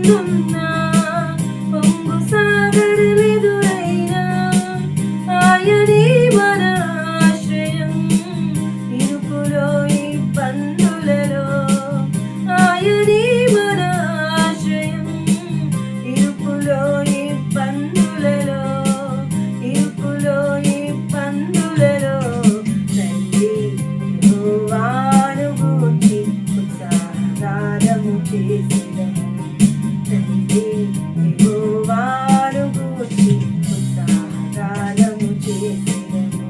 ముందున్నా పొంగు సాగరమెదురైనా ఆయనే మన ఆశ్రయం. ఇరుకులో ఇబ్బందులలో ఆయనే మన ఆశ్రయం. ఇరుకులో ఇబ్బందులలో ఇరుకులో ఇబ్బందులలో తండ్రి యెహోవాను గూర్చి ఉత్సాహగానము చేసెదము. తండ్రి యెహోవాను గూర్చి ఉత్సాహగానము చేసెదము.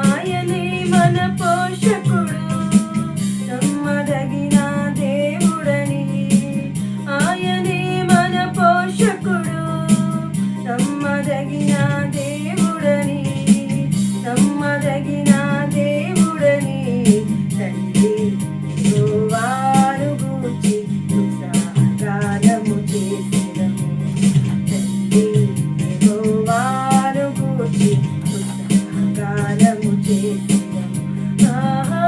ఆయనే మన పోషకుడు, నమ్మదగిన దేవుడని. ఆయనే మన పోషకుడు, నమ్మదగిన దేవుడని. నమ్మదగిన దేవుడని తండ్రి యెహోవాను గూర్చి ఉత్సాహగానము చేసెదము. తండ్రి యెహోవాను గూర్చి ఉత్సాహగానము చేసెదము. ఆహా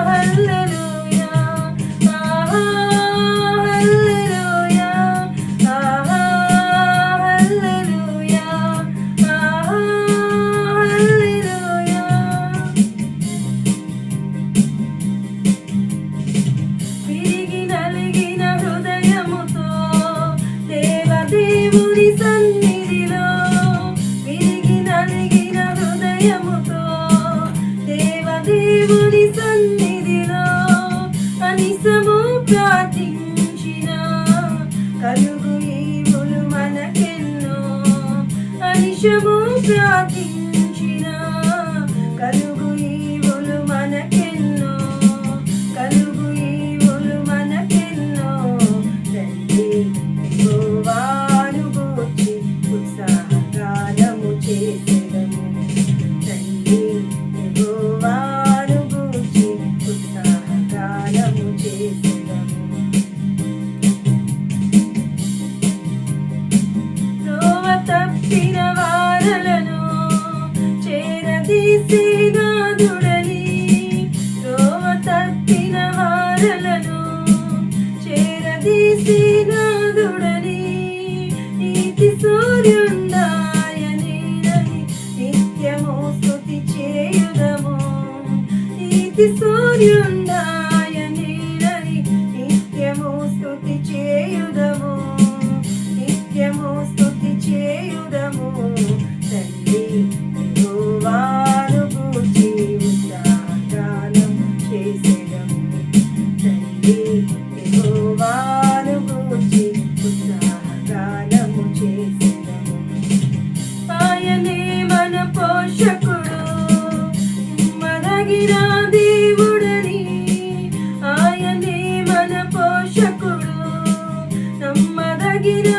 హల్లెలూయా, ఆహా హల్లెలూయా, ఆహా హల్లెలూయా, ఆహా హల్లెలూయా. విరిగి నలిగిన హృదయముతో దేవదేవుని సన్నిధిలో, విరిగి నలిగిన హృదయముతో దేవదేవుని సన్నిధిలో అనిసము ప్రార్థించిన కలుగు ఈవులు మనకెన్నో. అనిశము ప్రార్థించిన కలుగు ఈవులు మనకెన్నో. కలుగు ఈవులు మనకెన్నో. తండ్రి యెహోవాను గూర్చి ఉత్సాహగానము చేసెదము. తండ్రి యెహోవాను గూర్చి ఉత్సాహగానము చేసెదము. త్రోవ తప్పిన వారలను చేరదీసే నాథుడని. త్రోవ తప్పిన వారలను చేరదీసే నాథుడని. నీతి సూర్యుండాయనేనని నిత్యము స్తుతి చేయుదము. నీతి సూర్యుండాయనేనని నిత్యము స్తుతి చేయుదము. నిత్యము స్తుతి చేయుదము. తండ్రి యెహోవాను గూర్చి ఉత్సాహగానము చేసెదము. తండ్రి యెహోవాను గూర్చి ఉత్సాహగానము చేసెదము. ఆయనే మన పోషకుడు, నమ్మదగిన దేవుడని. ఆయనే మన పోషకుడు, నమ్మదగిన